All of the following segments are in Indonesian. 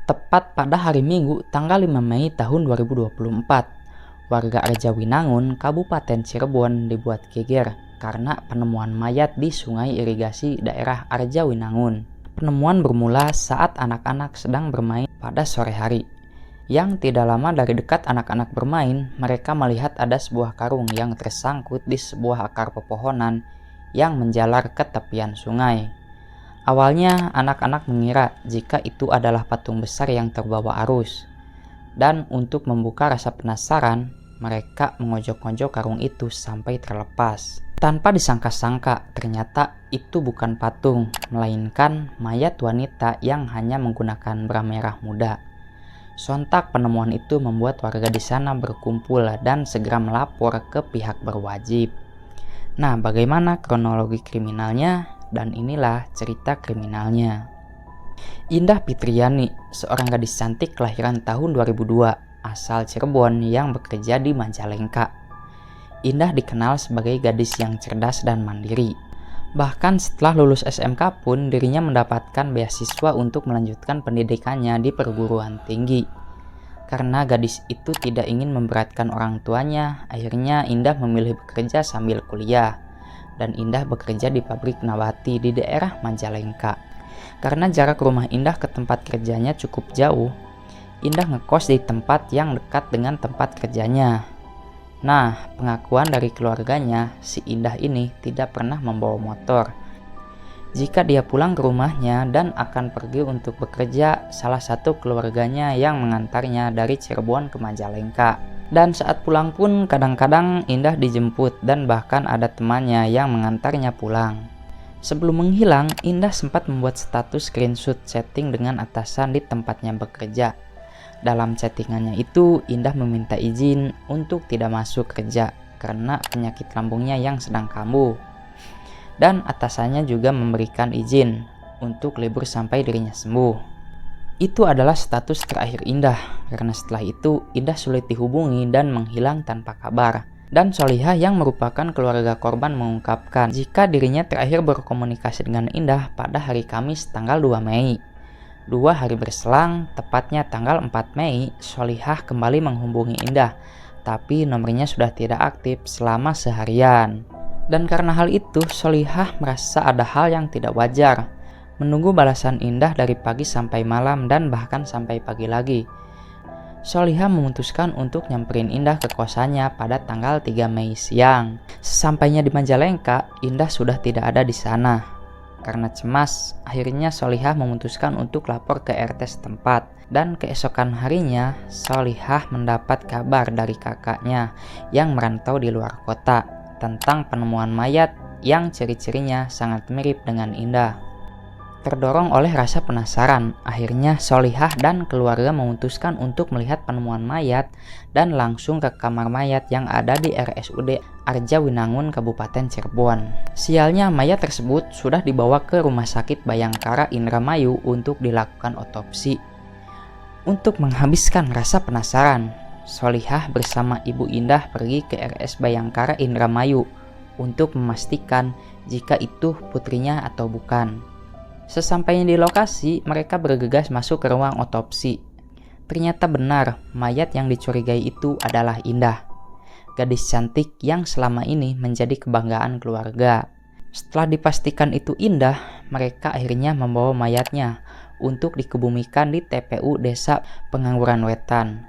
Tepat pada hari Minggu tanggal 5 Mei tahun 2024, warga Arjawinangun, Kabupaten Cirebon dibuat geger karena penemuan mayat di sungai irigasi daerah Arjawinangun. Penemuan bermula saat anak-anak sedang bermain pada sore hari. Yang tidak lama dari dekat anak-anak bermain, mereka melihat ada sebuah karung yang tersangkut di sebuah akar pepohonan yang menjalar ke tepian sungai. Awalnya anak-anak mengira jika itu adalah patung besar yang terbawa arus. Dan untuk membuka rasa penasaran, mereka mengojok-ojok karung itu sampai terlepas. Tanpa disangka-sangka, ternyata itu bukan patung, melainkan mayat wanita yang hanya menggunakan bra merah muda. Sontak penemuan itu membuat warga di sana berkumpul dan segera melapor ke pihak berwajib. Nah, bagaimana kronologi kriminalnya? Dan inilah cerita kriminalnya. Indah Fitriani, seorang gadis cantik kelahiran tahun 2002, asal Cirebon yang bekerja di Majalengka. Indah dikenal sebagai gadis yang cerdas dan mandiri. Bahkan setelah lulus SMK pun dirinya mendapatkan beasiswa untuk melanjutkan pendidikannya di perguruan tinggi. Karena gadis itu tidak ingin memberatkan orang tuanya, akhirnya Indah memilih bekerja sambil kuliah. Dan Indah bekerja di pabrik Nawati di daerah Majalengka. Karena jarak rumah Indah ke tempat kerjanya cukup jauh, Indah ngekos di tempat yang dekat dengan tempat kerjanya. Nah, pengakuan dari keluarganya, si Indah ini tidak pernah membawa motor. Jika dia pulang ke rumahnya dan akan pergi untuk bekerja, salah satu keluarganya yang mengantarnya dari Cirebon ke Majalengka. Dan saat pulang pun kadang-kadang Indah dijemput dan bahkan ada temannya yang mengantarnya pulang. Sebelum menghilang, Indah sempat membuat status screenshot chatting dengan atasan di tempatnya bekerja. Dalam chattingannya itu, Indah meminta izin untuk tidak masuk kerja karena penyakit lambungnya yang sedang kambuh. Dan atasannya juga memberikan izin untuk libur sampai dirinya sembuh. Itu adalah status terakhir Indah, karena setelah itu Indah sulit dihubungi dan menghilang tanpa kabar. Dan Solihah yang merupakan keluarga korban mengungkapkan jika dirinya terakhir berkomunikasi dengan Indah pada hari Kamis tanggal 2 Mei. 2 hari berselang, tepatnya tanggal 4 Mei, Solihah kembali menghubungi Indah, tapi nomornya sudah tidak aktif selama seharian. Dan karena hal itu, Solihah merasa ada hal yang tidak wajar. Menunggu balasan Indah dari pagi sampai malam dan bahkan sampai pagi lagi. Solihah memutuskan untuk nyamperin Indah ke kosannya pada tanggal 3 Mei siang. Sesampainya di Majalengka, Indah sudah tidak ada di sana. Karena cemas, akhirnya Solihah memutuskan untuk lapor ke RT setempat. Dan keesokan harinya, Solihah mendapat kabar dari kakaknya yang merantau di luar kota tentang penemuan mayat yang ciri-cirinya sangat mirip dengan Indah. Terdorong oleh rasa penasaran, akhirnya Solihah dan keluarga memutuskan untuk melihat penemuan mayat dan langsung ke kamar mayat yang ada di RSUD Arjawinangun, Kabupaten Cirebon. Sialnya, mayat tersebut sudah dibawa ke Rumah Sakit Bayangkara Indramayu untuk dilakukan otopsi. Untuk menghabiskan rasa penasaran, Solihah bersama Ibu Indah pergi ke RS Bayangkara Indramayu untuk memastikan jika itu putrinya atau bukan. Sesampainya di lokasi, mereka bergegas masuk ke ruang otopsi. Ternyata benar, mayat yang dicurigai itu adalah Indah, gadis cantik yang selama ini menjadi kebanggaan keluarga. Setelah dipastikan itu Indah, mereka akhirnya membawa mayatnya untuk dikebumikan di TPU Desa Pengangguran Wetan.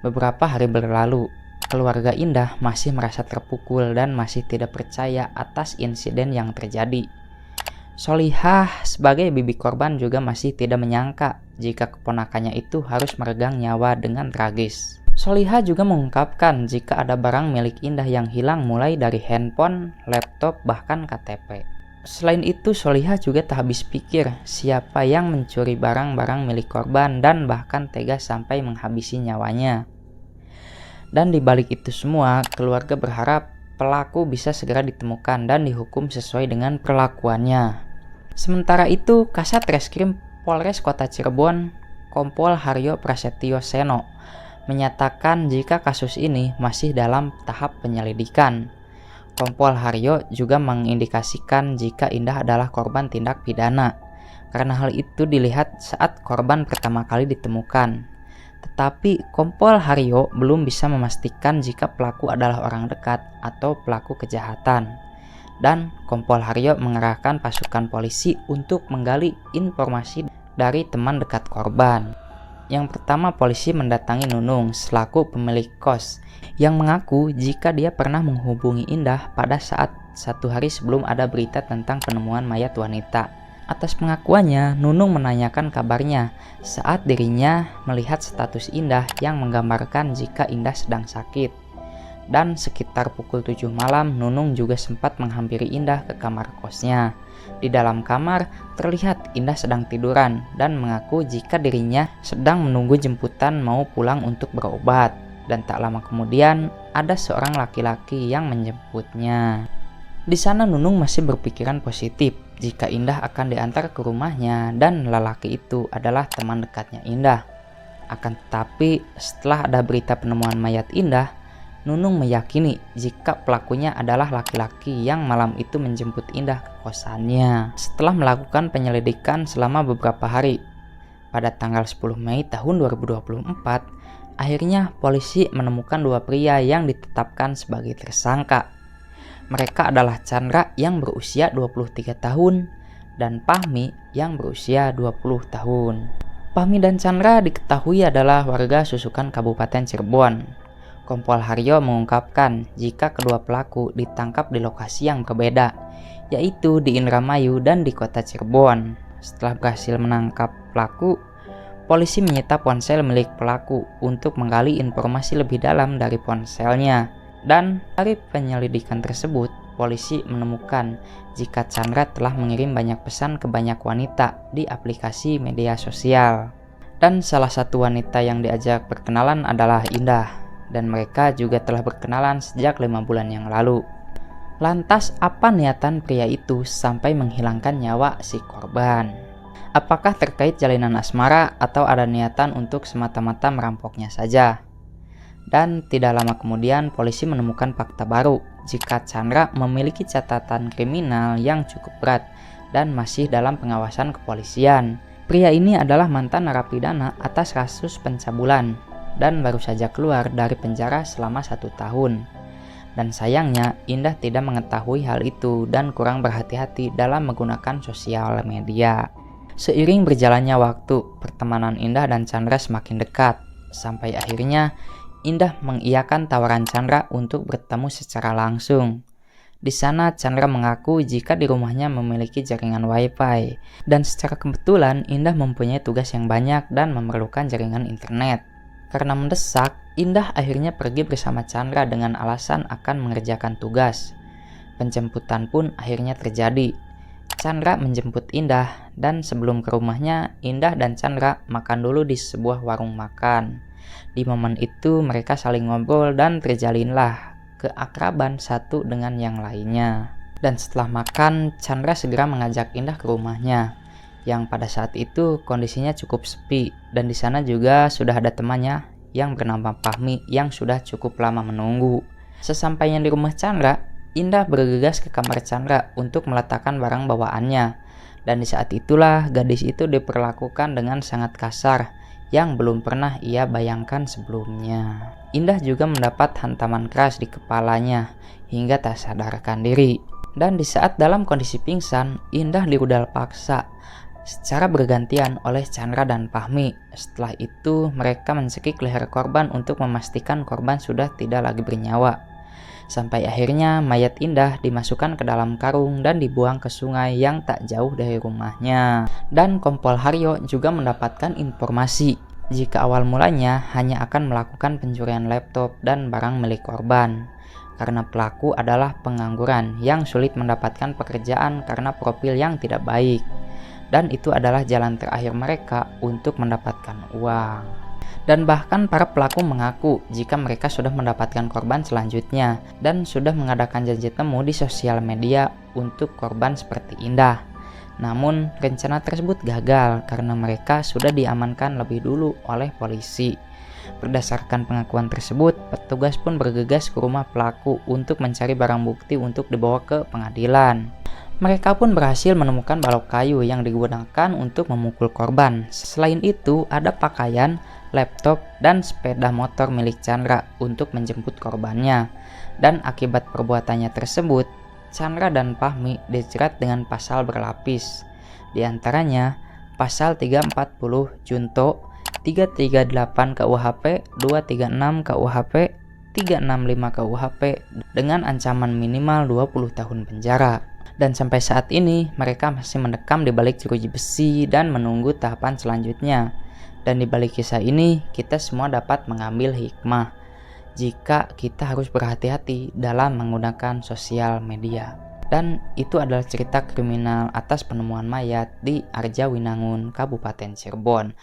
Beberapa hari berlalu, keluarga Indah masih merasa terpukul dan masih tidak percaya atas insiden yang terjadi. Solihah sebagai bibi korban juga masih tidak menyangka jika keponakannya itu harus meregang nyawa dengan tragis. Solihah juga mengungkapkan jika ada barang milik Indah yang hilang mulai dari handphone, laptop, bahkan KTP. Selain itu, Solihah juga tak habis pikir siapa yang mencuri barang-barang milik korban dan bahkan tega sampai menghabisi nyawanya. Dan di balik itu semua, keluarga berharap pelaku bisa segera ditemukan dan dihukum sesuai dengan perlakuannya. Sementara itu, Kasat Reskrim Polres Kota Cirebon, Kompol Haryo Prasetyo Seno, menyatakan jika kasus ini masih dalam tahap penyelidikan. Kompol Haryo juga mengindikasikan jika Indah adalah korban tindak pidana. karena hal itu dilihat saat korban pertama kali ditemukan. Tetapi Kompol Haryo belum bisa memastikan jika pelaku adalah orang dekat atau pelaku kejahatan. Dan Kompol Haryo mengerahkan pasukan polisi untuk menggali informasi dari teman dekat korban. Yang pertama, polisi mendatangi Nunung selaku pemilik kos yang mengaku jika dia pernah menghubungi Indah pada saat 1 hari sebelum ada berita tentang penemuan mayat wanita. Atas pengakuannya, Nunung menanyakan kabarnya saat dirinya melihat status Indah yang menggambarkan jika Indah sedang sakit. Dan sekitar pukul 7 malam, Nunung juga sempat menghampiri Indah ke kamar kosnya. Di dalam kamar, terlihat Indah sedang tiduran dan mengaku jika dirinya sedang menunggu jemputan mau pulang untuk berobat. Dan tak lama kemudian, ada seorang laki-laki yang menjemputnya. Di sana Nunung masih berpikiran positif jika Indah akan diantar ke rumahnya dan lelaki itu adalah teman dekatnya Indah. Akan tetapi setelah ada berita penemuan mayat Indah, Nunung meyakini jika pelakunya adalah laki-laki yang malam itu menjemput Indah ke kosannya. Setelah melakukan penyelidikan selama beberapa hari, pada tanggal 10 Mei tahun 2024, akhirnya polisi menemukan 2 pria yang ditetapkan sebagai tersangka. Mereka adalah Chandra yang berusia 23 tahun dan Pahmi yang berusia 20 tahun. Pahmi dan Chandra diketahui adalah warga Susukan Kabupaten Cirebon. Kompol Haryo mengungkapkan jika kedua pelaku ditangkap di lokasi yang berbeda, yaitu di Indramayu dan di kota Cirebon. Setelah berhasil menangkap pelaku, polisi menyita ponsel milik pelaku untuk menggali informasi lebih dalam dari ponselnya. Dan dari penyelidikan tersebut, polisi menemukan jika Chandra telah mengirim banyak pesan ke banyak wanita di aplikasi media sosial. Dan salah satu wanita yang diajak berkenalan adalah Indah, dan mereka juga telah berkenalan sejak 5 bulan yang lalu. Lantas apa niatan pria itu sampai menghilangkan nyawa si korban? Apakah terkait jalinan asmara atau ada niatan untuk semata-mata merampoknya saja? Dan tidak lama kemudian polisi menemukan fakta baru jika Chandra memiliki catatan kriminal yang cukup berat dan masih dalam pengawasan kepolisian. Pria ini adalah mantan narapidana atas kasus pencabulan dan baru saja keluar dari penjara selama 1 tahun. Dan sayangnya Indah tidak mengetahui hal itu dan kurang berhati-hati dalam menggunakan sosial media. Seiring berjalannya waktu, pertemanan Indah dan Chandra semakin dekat, sampai akhirnya Indah mengiyakan tawaran Chandra untuk bertemu secara langsung. Di sana Chandra mengaku jika di rumahnya memiliki jaringan wifi, dan secara kebetulan Indah mempunyai tugas yang banyak dan memerlukan jaringan internet. Karena mendesak, Indah akhirnya pergi bersama Chandra dengan alasan akan mengerjakan tugas. Penjemputan pun akhirnya terjadi. Chandra menjemput Indah, dan sebelum ke rumahnya, Indah dan Chandra makan dulu di sebuah warung makan. Di momen itu mereka saling ngobrol dan terjalinlah keakraban satu dengan yang lainnya. Dan setelah makan, Chandra segera mengajak Indah ke rumahnya, yang pada saat itu kondisinya cukup sepi, dan di sana juga sudah ada temannya yang bernama Pahmi yang sudah cukup lama menunggu. Sesampainya di rumah Chandra, Indah bergegas ke kamar Chandra untuk meletakkan barang bawaannya, dan di saat itulah gadis itu diperlakukan dengan sangat kasar yang belum pernah ia bayangkan sebelumnya. Indah juga mendapat hantaman keras di kepalanya hingga tak sadarkan diri. Dan di saat dalam kondisi pingsan, Indah dirudal paksa secara bergantian oleh Chandra dan Pahmi. Setelah itu mereka mencekik leher korban untuk memastikan korban sudah tidak lagi bernyawa. Sampai akhirnya mayat Indah dimasukkan ke dalam karung dan dibuang ke sungai yang tak jauh dari rumahnya. Dan Kompol Haryo juga mendapatkan informasi jika awal mulanya hanya akan melakukan pencurian laptop dan barang milik korban, karena pelaku adalah pengangguran yang sulit mendapatkan pekerjaan karena profil yang tidak baik, dan itu adalah jalan terakhir mereka untuk mendapatkan uang. Dan bahkan para pelaku mengaku jika mereka sudah mendapatkan korban selanjutnya dan sudah mengadakan janji temu di sosial media untuk korban seperti Indah. Namun rencana tersebut gagal karena mereka sudah diamankan lebih dulu oleh polisi. Berdasarkan pengakuan tersebut, petugas pun bergegas ke rumah pelaku untuk mencari barang bukti untuk dibawa ke pengadilan. Mereka pun berhasil menemukan balok kayu yang digunakan untuk memukul korban. Selain itu, ada pakaian, laptop, dan sepeda motor milik Chandra untuk menjemput korbannya. Dan akibat perbuatannya tersebut, Chandra dan Fahmi dijerat dengan pasal berlapis. Di antaranya, pasal 340 Junto, 338 KUHP, 236 KUHP, 365 KUHP dengan ancaman minimal 20 tahun penjara. Dan sampai saat ini mereka masih mendekam di balik jeruji besi dan menunggu tahapan selanjutnya. Dan di balik kisah ini kita semua dapat mengambil hikmah jika kita harus berhati-hati dalam menggunakan sosial media. Dan itu adalah cerita kriminal atas penemuan mayat di Arjawinangun, Kabupaten Cirebon.